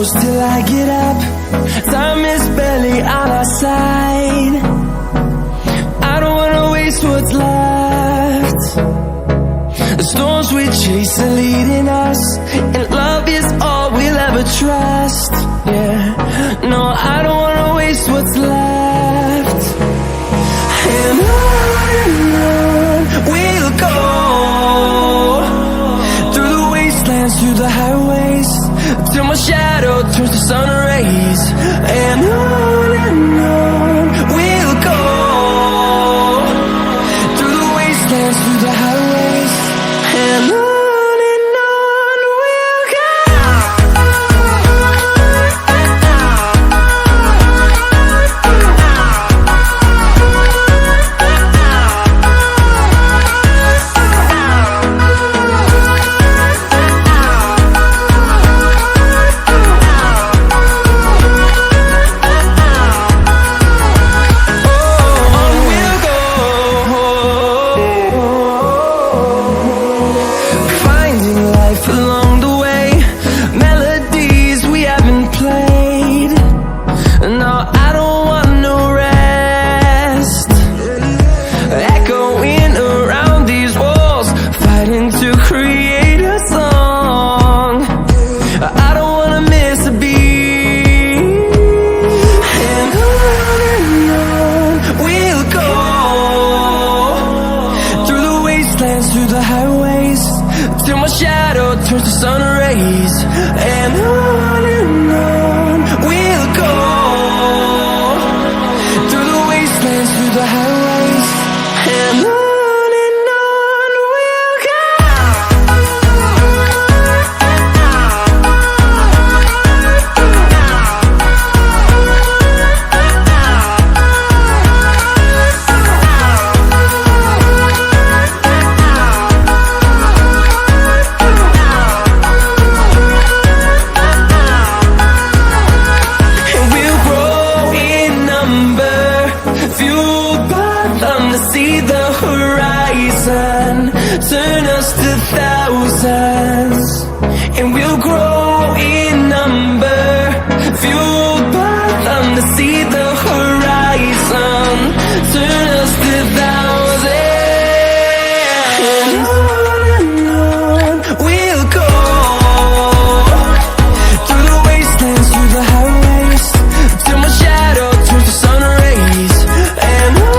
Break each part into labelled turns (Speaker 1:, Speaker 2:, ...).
Speaker 1: close till I get up. Time is barely on our side. I don't wanna waste what's left. The storms we chase are leading us, and love is all we'll ever trust. Yeah, no, I don't wanna waste what's left. And on we'll go, through the wastelands, through the highways, till my shadow turns to sun rays. And on we'll go, through the wastelands, through the highways, and on we'll go. Through the highways, till my shadow turns to sun rays. And on we'll go, through the wastelands, through the highways, and on we'll go. See the horizon, turn us to thousands, and we'll grow in number, fueled by them. To see the horizon, turn us to thousands, and on we'll go, through the wastelands, through the highways, till my shadow turns to sun rays. And on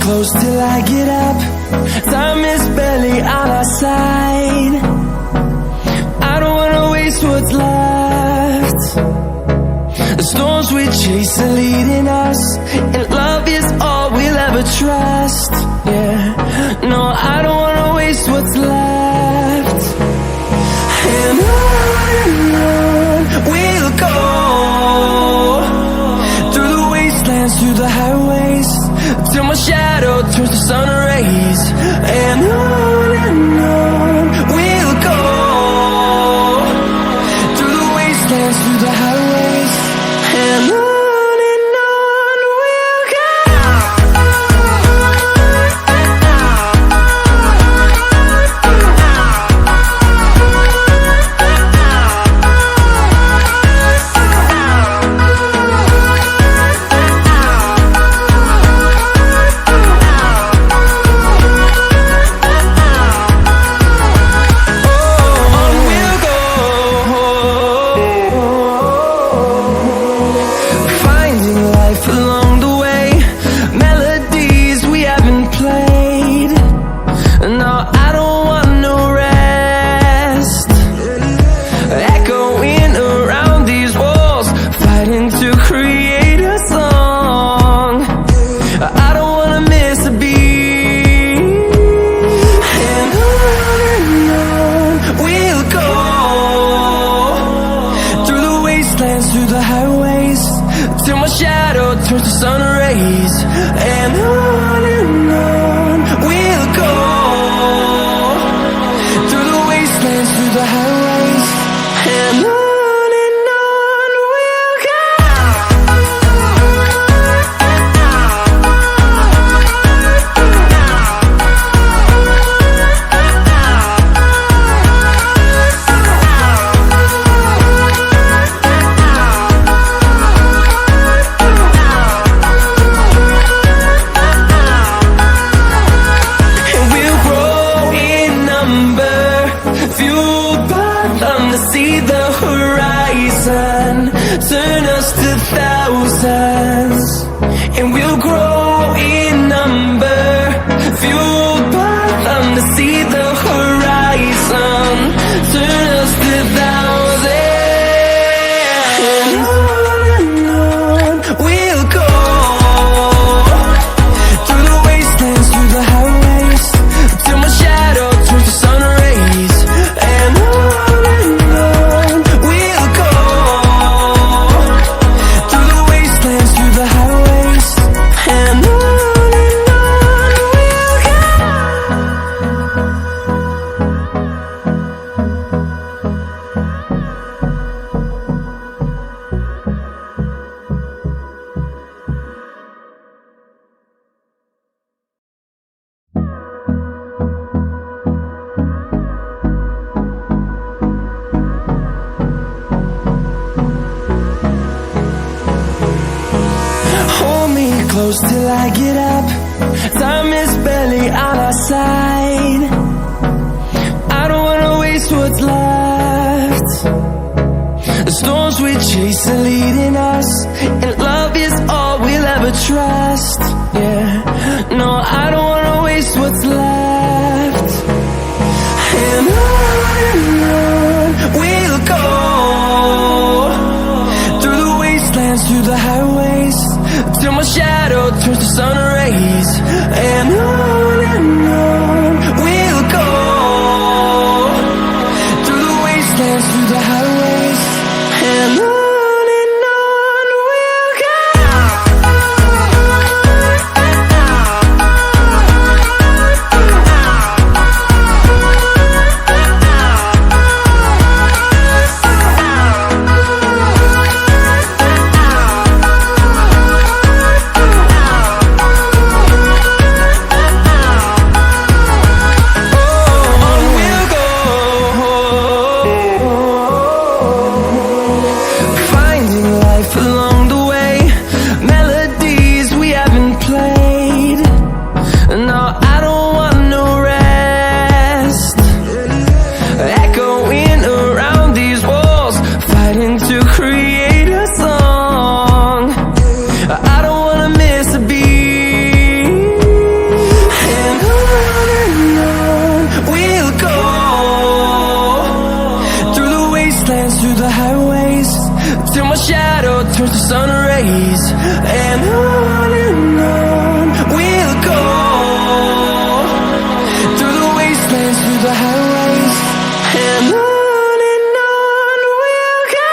Speaker 1: close till I get up. Time is barely on our side. I don't wanna waste what's left. The storms we chase are leading us, and love is all we'll ever trust. Yeah, no, I don't wanna waste what's left. And on we'll go, through the wastelands, through the highways, till my shadow turns to sun rays. And on we'll go, through the wastelands, through the highways, and on we'll go. And wastelands, through the highways, and on we'll go. See the horizon turn us to thousands, and we'll grow in number, fueled by them. To see the horizon turn us to thousands, and on we'll go, through the wastelands, through the highways, till my shadow turns to sun rays, and on close till I get up. Time is barely on our side. I don't wanna waste what's left. The storms we chase are leading us, and love is all we'll ever trust. Yeah, no, I don't wanna waste what's left. And on we'll go, through the wastelands, through the highways, till my shadow turns to sun rays, and on we'll go, through the wastelands, through the highways, and on we'll go. Through the highways, till my shadow turns to sun rays, and on we'll go, through the wastelands, through the highways, and on we'll go.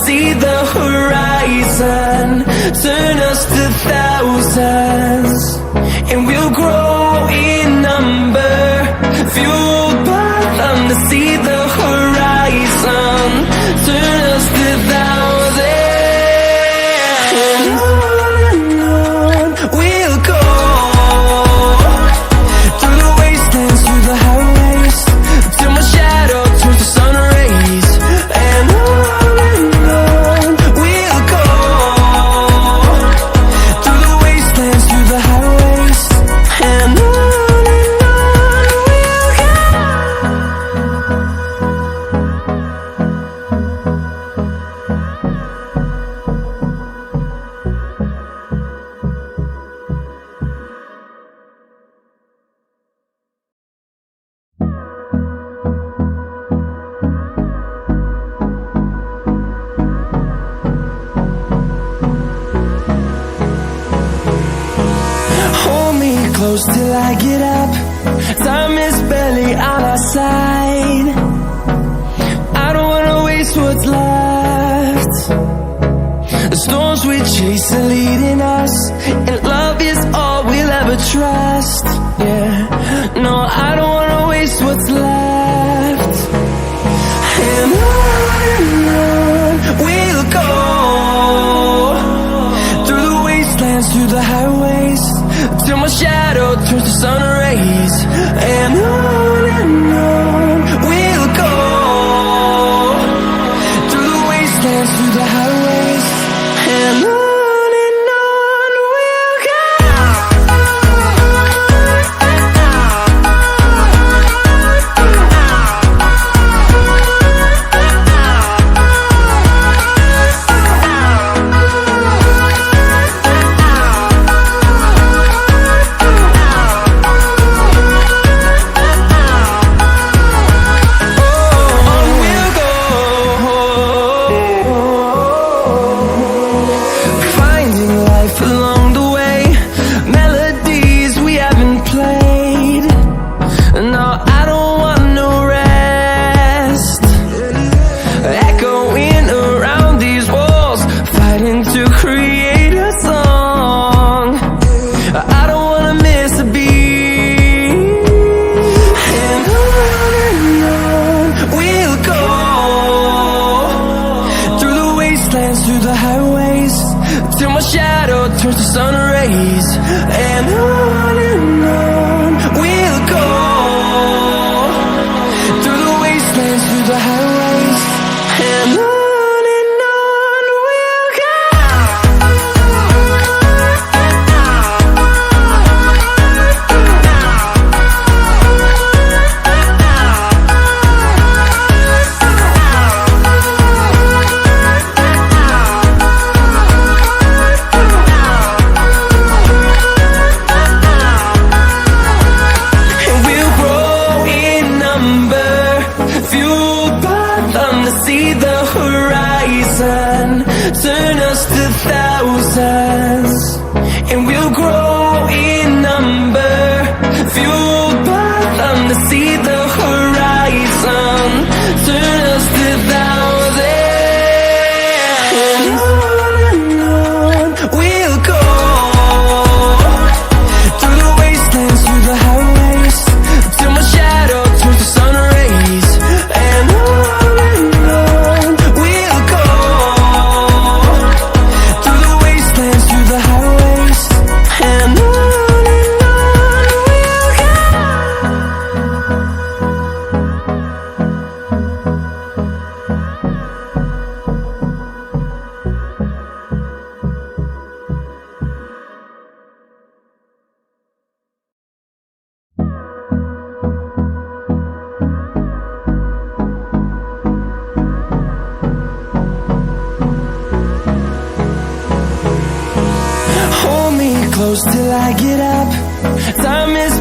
Speaker 1: See the horizon turn us to thousands, and we'll grow in number, fueled by them. To see the horizon turn us to thousands, and on we'll go, through the wastelands, through the highways, till my shadow turns to sun rays, and on we'll go, through the wastelands, through the highways, and close till I get up. Time is barely on our side. I don't wanna waste what's left. The storms we chase are leading us, and love is all we'll ever trust. Yeah, no, I don't wanna waste what's left. And on we'll go, through the wastelands, through the highways, till my shadow turns to sun rays. And on we'll go, through the wastelands, through the highways, and on we'll go. Through the highways, till my shadow turns to sun rays. And on we'll go, through the wastelands, through the highways, and on we'll go. See the horizon, turn us to thousands, and we'll grow in number, fueled by them to see the horizon, turn us to thousands. And on we'll go, through the wastelands, through the highways, till my shadow turns to sun rays. And close till I get up. Time is